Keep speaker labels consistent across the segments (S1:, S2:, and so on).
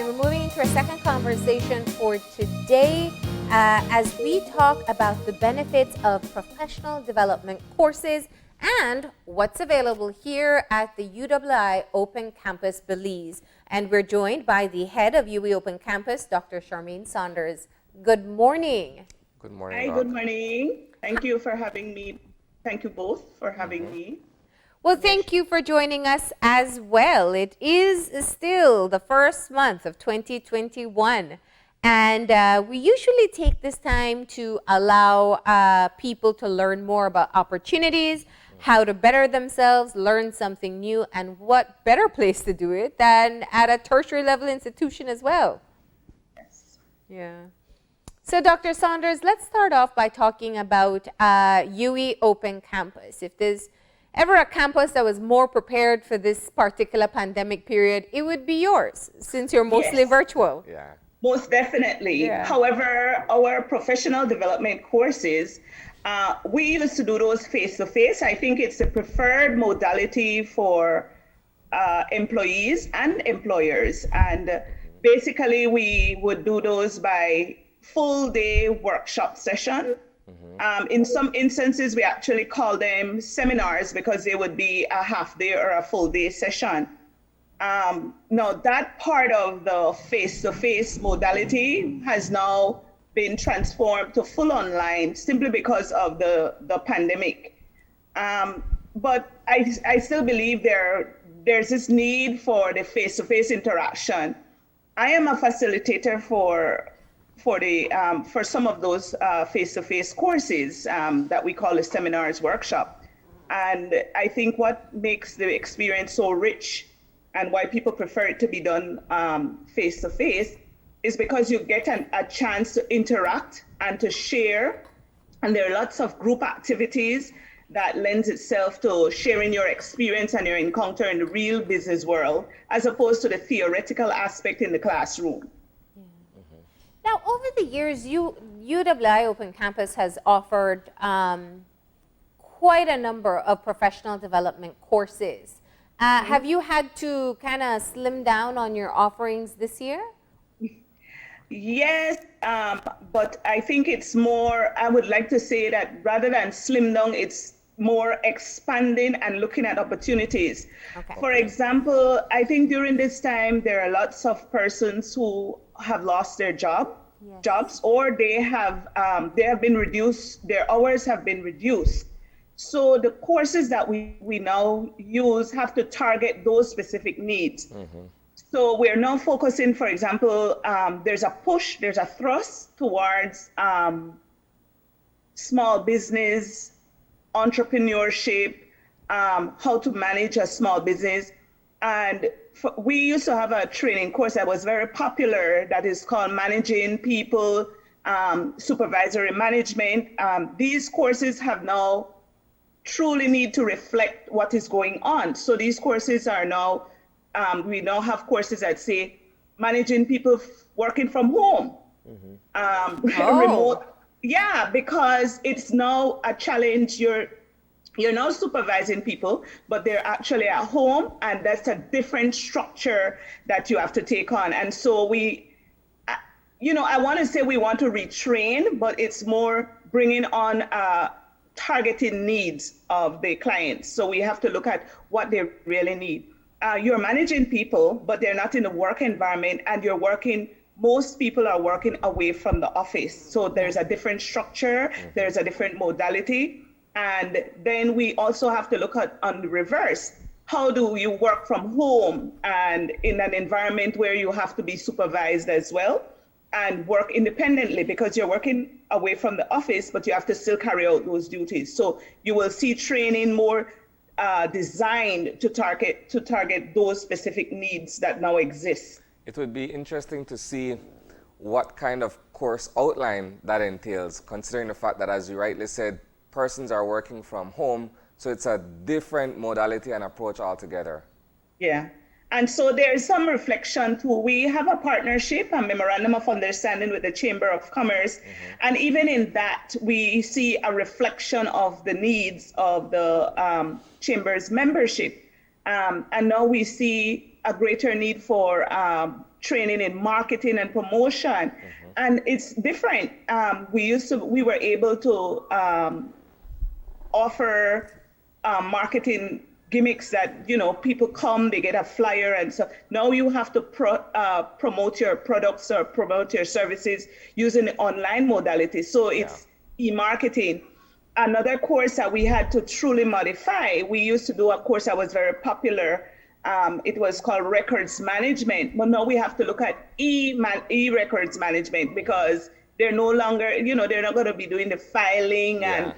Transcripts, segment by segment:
S1: we're moving into our second conversation for today as we talk about the benefits of professional development courses and what's available here at the UWI Open Campus Belize. And we're joined by the head of UWI Open Campus, Dr. Charmaine Saunders. Good morning.
S2: Good morning.
S3: Hi, good morning. Thank you for having me. Thank you both for having me.
S1: Well, thank you for joining us as well. It is still the first month of 2021. And we usually take this time to allow people to learn more about opportunities, how to better themselves, learn something new, and what better place to do it than at a tertiary level institution as well.
S3: Yes.
S1: Yeah. So, Dr. Saunders, let's start off by talking about UWI Open Campus. If there's ever a campus that was more prepared for this particular pandemic period, it would be yours, since you're mostly virtual.
S2: Yeah.
S3: Most definitely.
S1: Yeah.
S3: However, our professional development courses, we used to do those face-to-face. I think it's the preferred modality for employees and employers. And basically, we would do those by full-day workshop session. In some instances, we actually call them seminars because they would be a half day or a full day session. Now, that part of the face-to-face modality has now been transformed to full online simply because of the pandemic. But I still believe there's this need for the face-to-face interaction. I am a facilitator for some of those face-to-face courses that we call the seminars workshop. And I think what makes the experience so rich and why people prefer it to be done face-to-face is because you get a chance to interact and to share. And there are lots of group activities that lends itself to sharing your experience and your encounter in the real business world, as opposed to the theoretical aspect in the classroom.
S1: Now, over the years, UWI Open Campus has offered quite a number of professional development courses. Have you had to kind of slim down on your offerings this year?
S3: Yes, but I think it's more, I would like to say that rather than slim down, it's more expanding and looking at opportunities.
S1: Okay.
S3: For example, I think during this time, there are lots of persons who have lost their jobs, or they have been reduced, their hours have been reduced. So the courses that we now use have to target those specific needs. So we're now focusing, for example, there's a thrust towards small business, entrepreneurship, how to manage a small business. And we used to have a training course that was very popular that is called Managing People, Supervisory Management. These courses have now truly need to reflect what is going on. So these courses are now, we now have courses that say managing people working from home, remote. Yeah, because it's now a challenge. You're now supervising people, but they're actually at home, and that's a different structure that you have to take on. And so I want to say we want to retrain, but it's more bringing on targeted needs of the clients. So we have to look at what they really need. You're managing people, but they're not in the work environment, and most people are working away from the office. So there's a different structure, there's a different modality. And then we also have to look at on the reverse. How do you work from home and in an environment where you have to be supervised as well and work independently, because you're working away from the office, but you have to still carry out those duties. So you will see training more designed to target those specific needs that now exist.
S2: It would be interesting to see what kind of course outline that entails, considering the fact that, as you rightly said, persons are working from home, so it's a different modality and approach altogether.
S3: Yeah, and so there's some reflection too. We have a partnership, a memorandum of understanding with the Chamber of Commerce, and even in that, we see a reflection of the needs of the Chamber's membership. And now we see a greater need for training in marketing and promotion. And it's different. We were able to offer marketing gimmicks that, you know, people come, they get a flyer, and so now you have to promote your products or promote your services using the online modality. So it's e-marketing. Another course that we had to truly modify, we used to do a course that was very popular. It was called records management, but now we have to look at e-records management, because they're no longer, you know, they're not going to be doing the filing and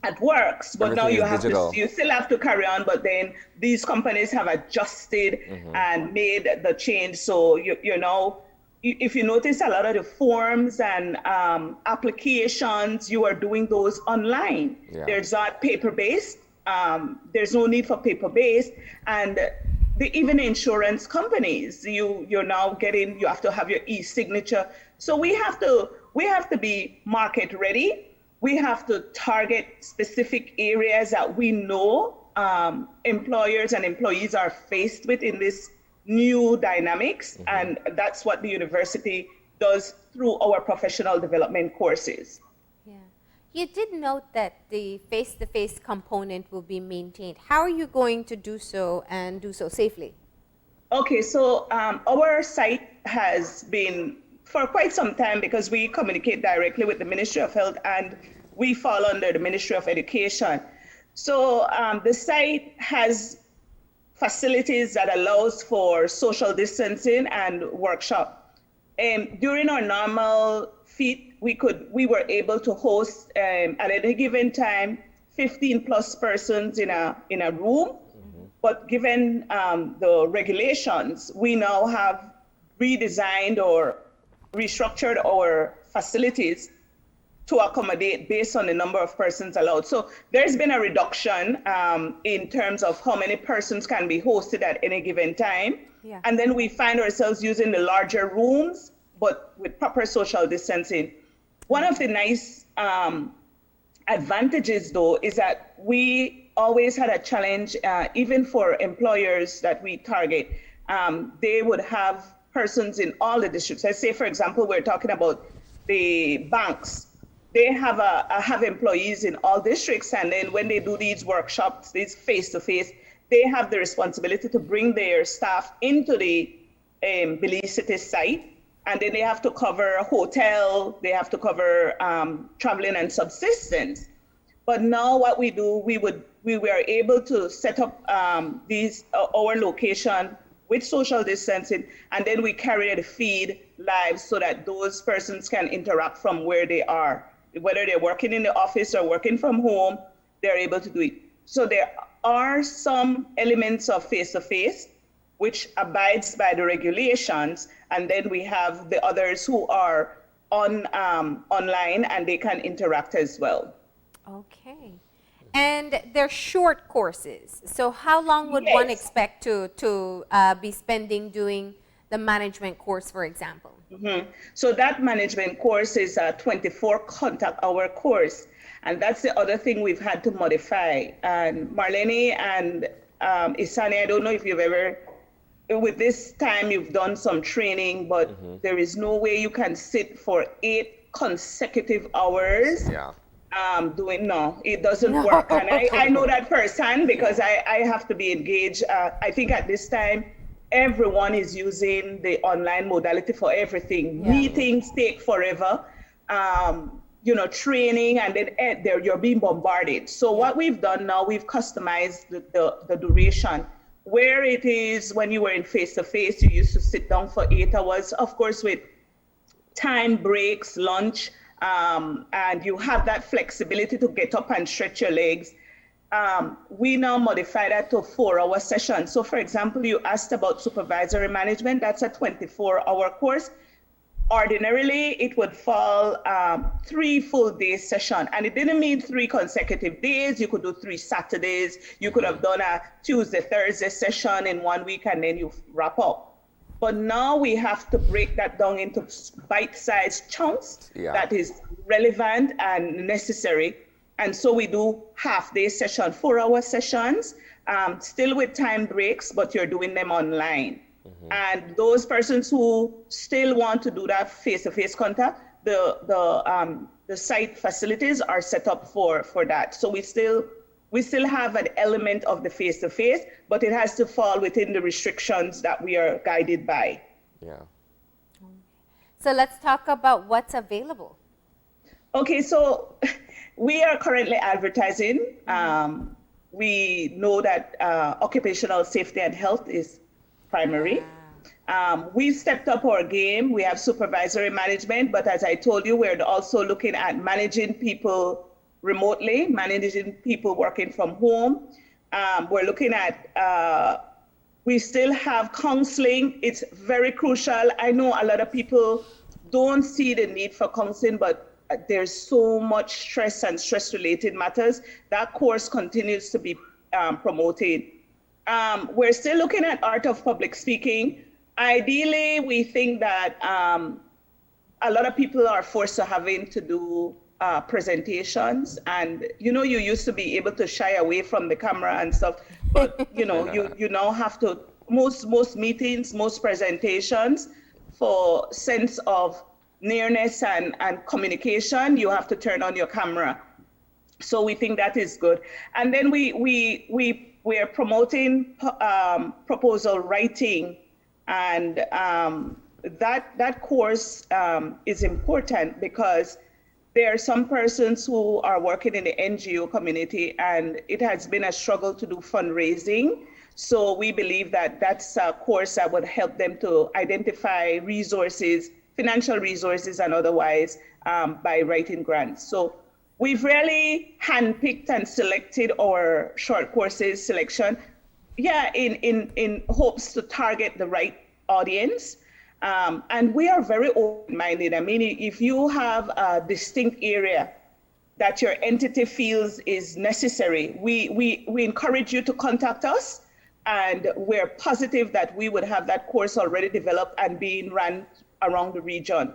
S3: at works, but
S2: Everything
S3: now you still have to carry on, but then these companies have adjusted and made the change. So you know, if you notice, a lot of the forms and applications, you are doing those online. There's not paper-based. There's no need for paper-based. And even insurance companies, you're now getting, you have to have your e-signature. So we have to be market ready. We have to target specific areas that we know employers and employees are faced with in this new dynamics. And that's what the university does through our professional development courses.
S1: Yeah. You did note that the face-to-face component will be maintained. How are you going to do so and do so safely?
S3: Okay, so our site has been for quite some time, because we communicate directly with the Ministry of Health and we fall under the Ministry of Education. So the site has facilities that allows for social distancing and workshop. During our normal feed, we were able to host at any given time 15 plus persons in a room. But given the regulations, we now have redesigned or restructured our facilities to accommodate based on the number of persons allowed. So there's been a reduction in terms of how many persons can be hosted at any given time.
S1: Yeah.
S3: And then we find ourselves using the larger rooms, but with proper social distancing. One of the nice advantages, though, is that we always had a challenge, even for employers that we target. They would have persons in all the districts. Let's say, for example, we're talking about the banks. They have employees in all districts, and then when they do these workshops, these face-to-face, they have the responsibility to bring their staff into the Belize City site, and then they have to cover hotel, they have to cover traveling and subsistence. But now what we do, we were able to set up our location with social distancing, and then we carry the feed live so that those persons can interact from where they are. Whether they're working in the office or working from home, they're able to do it. So there are some elements of face-to-face, which abides by the regulations, and then we have the others who are online and they can interact as well.
S1: Okay. And they're short courses. So how long would one expect to be spending doing the management course, for example?
S3: So that management course is a 24 contact hour course. And that's the other thing we've had to modify. And Marlene and Isani, I don't know if you've ever, with this time you've done some training, but there is no way you can sit for 8 consecutive hours. It doesn't work. And I know that firsthand, because I have to be engaged. I think at this time, everyone is using the online modality for everything. Meetings take forever, training, and then you're being bombarded. So what we've done now, we've customized the duration. Where it is when you were in face-to-face, you used to sit down for 8 hours, of course, with time breaks, lunch, and you have that flexibility to get up and stretch your legs. We now modify that to 4-hour sessions. So for example, you asked about supervisory management. That's a 24-hour course. Ordinarily, it would fall 3 full day session, and it didn't mean 3 consecutive days. You could do 3 Saturdays. You could have done a Tuesday, Thursday session in 1 week, and then you wrap up. But now we have to break that down into bite-sized chunks that is relevant and necessary. And so we do half-day session, 4-hour sessions, still with time breaks, but you're doing them online. And those persons who still want to do that face-to-face contact, the site facilities are set up for that. So we still have an element of the face-to-face, but it has to fall within the restrictions that we are guided by.
S2: Yeah.
S1: So let's talk about what's available.
S3: Okay, so we are currently advertising. We know that occupational safety and health is primary. We've stepped up our game. We have supervisory management, but as I told you, we're also looking at managing people remotely, managing people working from home. We're looking at, we still have counseling. It's very crucial. I know a lot of people don't see the need for counseling, but there's so much stress and stress-related matters. That course continues to be promoted. We're still looking at art of public speaking. Ideally, we think that a lot of people are forced to having to do presentations, and you used to be able to shy away from the camera and stuff, but you now have to, most meetings, most presentations, for sense of nearness and communication, you have to turn on your camera. So we think that is good. And then we are promoting proposal writing, and that course is important because there are some persons who are working in the NGO community, and it has been a struggle to do fundraising. So we believe that that's a course that would help them to identify resources, financial resources and otherwise, by writing grants. So we've really handpicked and selected our short courses selection, in hopes to target the right audience. And we are very open-minded. I mean, if you have a distinct area that your entity feels is necessary, we encourage you to contact us, and we're positive that we would have that course already developed and being run around the region.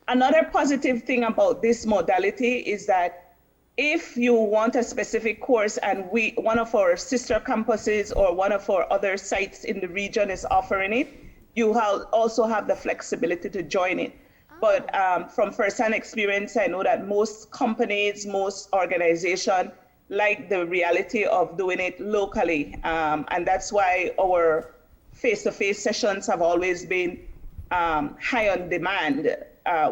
S3: Another positive thing about this modality is that if you want a specific course and one of our sister campuses or one of our other sites in the region is offering it, you also have the flexibility to join it. But from firsthand experience, I know that most companies, most organizations like the reality of doing it locally. And that's why our face-to-face sessions have always been high on demand.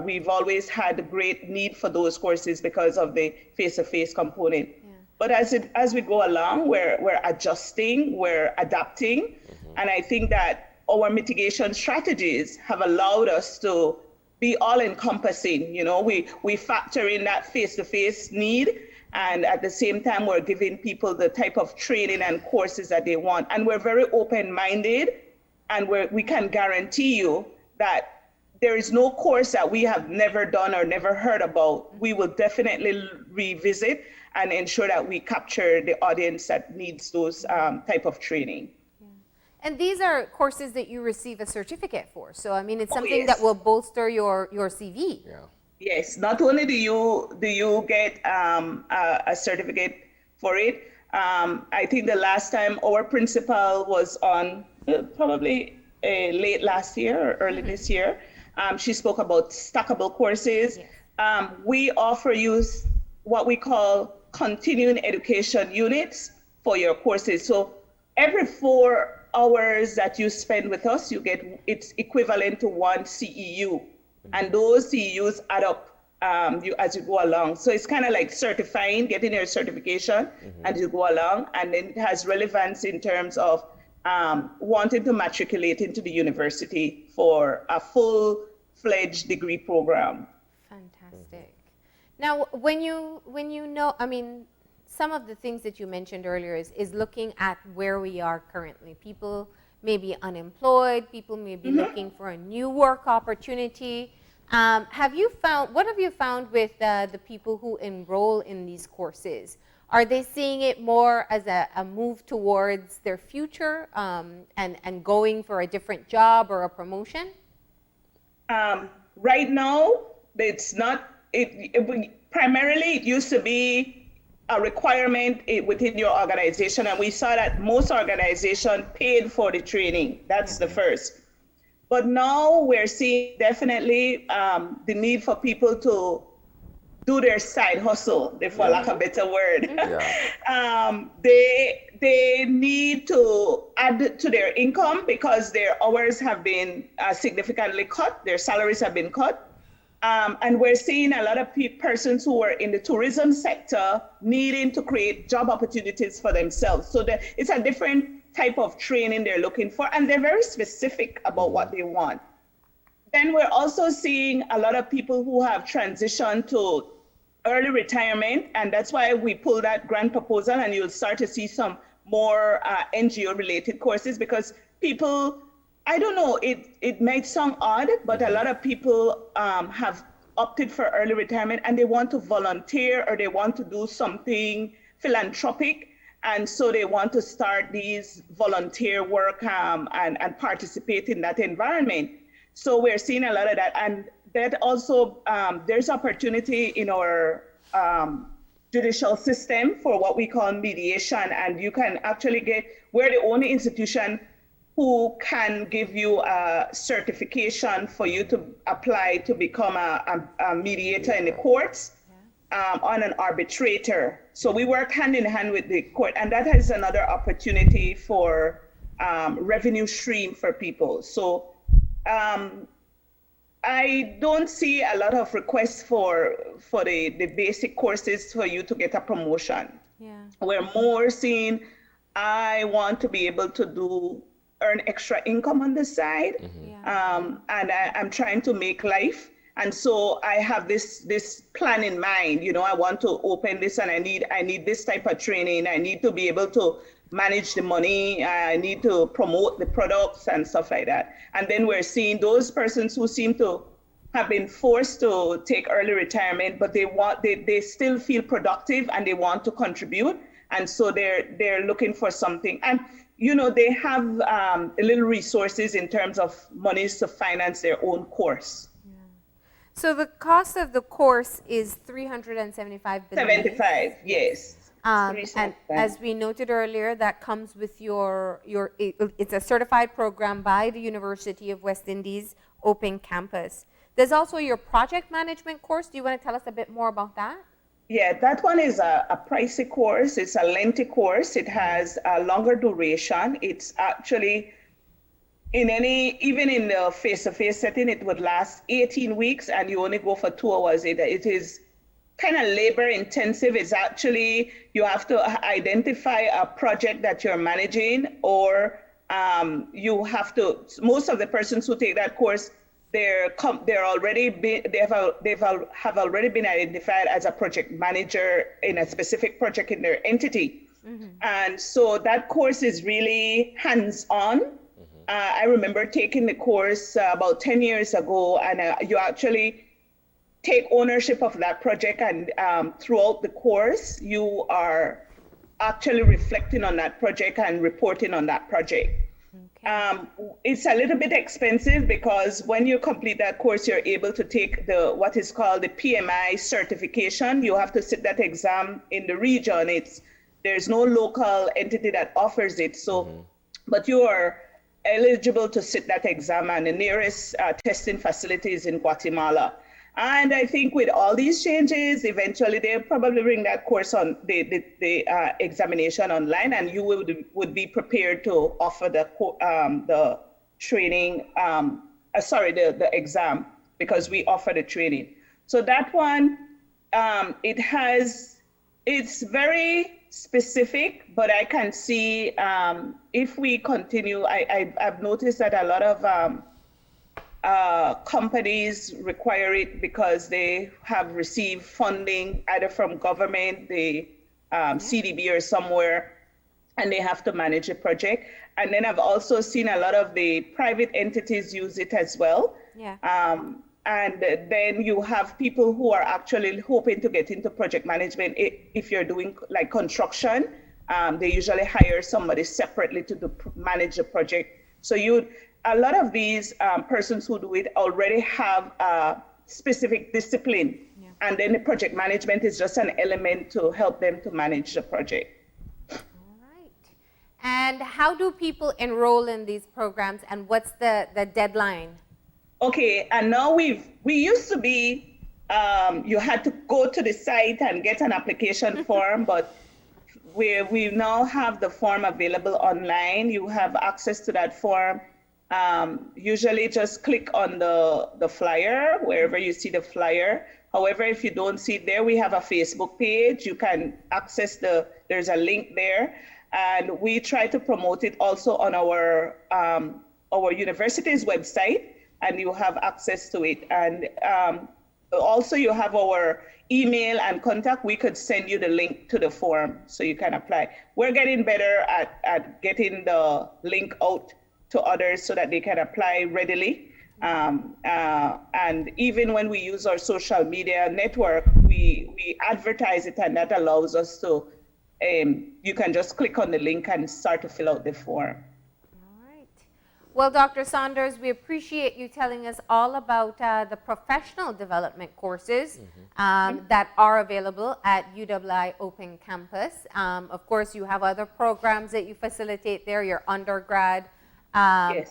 S3: We've always had a great need for those courses because of the face-to-face component. Yeah. But as we go along, we're adjusting, we're adapting. And I think that our mitigation strategies have allowed us to be all-encompassing. We factor in that face-to-face need, and at the same time, we're giving people the type of training and courses that they want. And we're very open-minded, and we can guarantee you that there is no course that we have never done or never heard about. We will definitely revisit and ensure that we capture the audience that needs those type of training.
S1: Yeah. And these are courses that you receive a certificate for. So, I mean, it's something
S3: yes.
S1: that will bolster your CV.
S2: Yeah.
S3: Yes, not only do you get a certificate for it. I think the last time our principal was on, probably late last year or early this year, she spoke about stackable courses. Yes. We offer you what we call continuing education units for your courses. So every 4 hours that you spend with us, it's equivalent to 1 CEU. And those CEUs add up as you go along. So it's kind of like certifying, getting your certification as you go along. And then it has relevance in terms of wanting to matriculate into the university for a full-fledged degree program.
S1: Fantastic. Now, when you know, I mean, some of the things that you mentioned earlier is looking at where we are currently. People may be unemployed, people may be looking for a new work opportunity. What have you found with the people who enroll in these courses? Are they seeing it more as a move towards their future and going for a different job or a promotion?
S3: Right now, it's not. Primarily, it used to be a requirement within your organization, and we saw that most organizations paid for the training. That's the first. But now we're seeing definitely the need for people to do their side hustle, for lack of a better word. They need to add to their income because their hours have been significantly cut, their salaries have been cut. And we're seeing a lot of persons who are in the tourism sector needing to create job opportunities for themselves. So it's a different type of training they're looking for, and they're very specific about what they want. Then we're also seeing a lot of people who have transitioned to early retirement, and that's why we pulled that grant proposal, and you'll start to see some more NGO-related courses, because people, I don't know, it might sound odd, but a lot of people have opted for early retirement, and they want to volunteer or they want to do something philanthropic. And so they want to start these volunteer work and participate in that environment. So we're seeing a lot of that. And that also, there's opportunity in our judicial system for what we call mediation. And you can actually we're the only institution who can give you a certification for you to apply to become a mediator in the courts. On an arbitrator. So we work hand in hand with the court, and that is another opportunity for revenue stream for people. So I don't see a lot of requests for the basic courses for you to get a promotion. We're more seeing, I want to be able to earn extra income on the side, and I'm trying to make life. And so I have this plan in mind, I want to open this, and I need this type of training. I need to be able to manage the money. I need to promote the products and stuff like that. And then we're seeing those persons who seem to have been forced to take early retirement, but they still feel productive and they want to contribute. And so they're looking for something. And they have little resources in terms of monies to finance their own course.
S1: So the cost of the course is $375 billion.
S3: 75, yes.
S1: And as we noted earlier, that comes with it's a certified program by the University of West Indies Open Campus. There's also your project management course. Do you want to tell us a bit more about that?
S3: Yeah, that one is a pricey course. It's a lengthy course. It has a longer duration. It's actually even in the face-to-face setting, it would last 18 weeks and you only go for 2 hours. It is kind of labor intensive. It's actually, you have to identify a project that you're managing, or you have to, most of the persons who take that course, they've already been identified as a project manager in a specific project in their entity. And so that course is really hands-on. I remember taking the course about 10 years ago, and you actually take ownership of that project, and throughout the course, you are actually reflecting on that project and reporting on that project. It's a little bit expensive because when you complete that course, you're able to take what is called the PMI certification. You have to sit that exam in the region. There's no local entity that offers it. So, but you are eligible to sit that exam, and the nearest testing facility is in Guatemala. And I think with all these changes, eventually they'll probably bring that course on the examination online, and you would be prepared to offer the training, the exam, because we offer the training. So that one, it's very specific, but I can see if we continue, I've noticed that a lot of companies require it because they have received funding either from government, the CDB or somewhere, and they have to manage a project. And then I've also seen a lot of the private entities use it as well. And then you have people who are actually hoping to get into project management. If you're doing like construction, they usually hire somebody separately to manage the project. So a lot of these persons who do it already have a specific discipline And then the project management is just an element to help them to manage the project.
S1: All right. And how do people enroll in these programs, and what's the deadline?
S3: Okay, and now we used to be, you had to go to the site and get an application form, but we now have the form available online. You have access to that form. Usually just click on the flyer, wherever you see the flyer. However, if you don't see it there, we have a Facebook page. You can access there's a link there. And we try to promote it also on our university's website, and you have access to it. And also you have our email and contact. We could send you the link to the form so you can apply. We're getting better at getting the link out to others so that they can apply readily. And even when we use our social media network, we advertise it, and that allows us to, you can just click on the link and start to fill out the form.
S1: Well, Dr. Saunders, we appreciate you telling us all about the professional development courses that are available at UWI Open Campus. Of course, you have other programs that you facilitate there. Your undergrad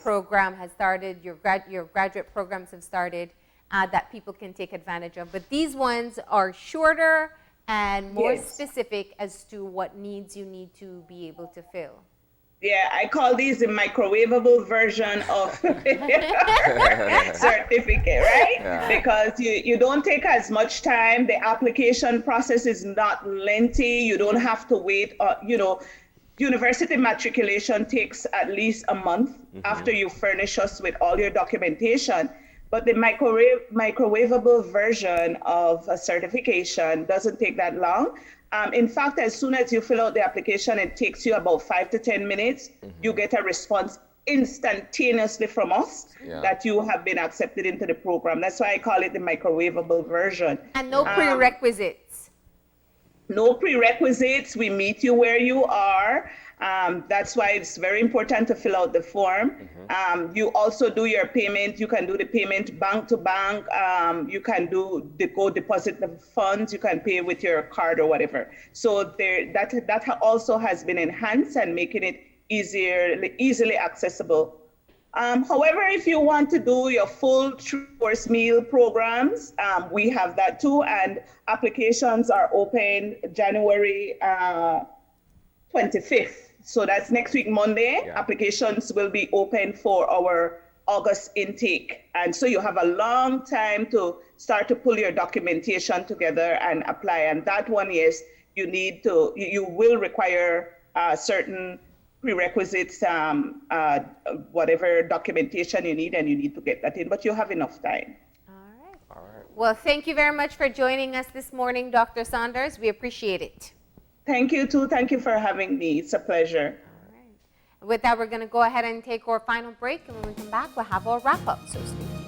S1: program has started, your graduate programs have started that people can take advantage of. But these ones are shorter and more specific as to what needs you need to be able to fill.
S3: Yeah, I call these the microwavable version of certificate, right? Yeah. Because you don't take as much time. The application process is not lengthy. You don't have to wait. University matriculation takes at least a month after you furnish us with all your documentation. But the microwavable version of a certification doesn't take that long. In fact, as soon as you fill out the application, it takes you about 5 to 10 minutes. You get a response instantaneously from us that you have been accepted into the program. That's why I call it the microwavable version.
S1: And no prerequisites.
S3: No prerequisites. We meet you where you are. That's why it's very important to fill out the form. You also do your payment. You can do the payment bank to bank. You can go deposit the funds. You can pay with your card or whatever. So that also has been enhanced and making it easily accessible. However, if you want to do your full course meal programs, we have that too. And applications are open January 25th. So that's next week, Monday. Yeah. Applications will be open for our August intake. And so you have a long time to start to pull your documentation together and apply. And that one, yes, you will require certain prerequisites, whatever documentation you need, and you need to get that in, but you have enough time.
S1: All right. Well, thank you very much for joining us this morning, Dr. Saunders. We appreciate it.
S3: Thank you, too. Thank you for having me. It's a pleasure.
S1: All right. With that, we're going to go ahead and take our final break, and when we come back, we'll have our wrap-up. So stay tuned.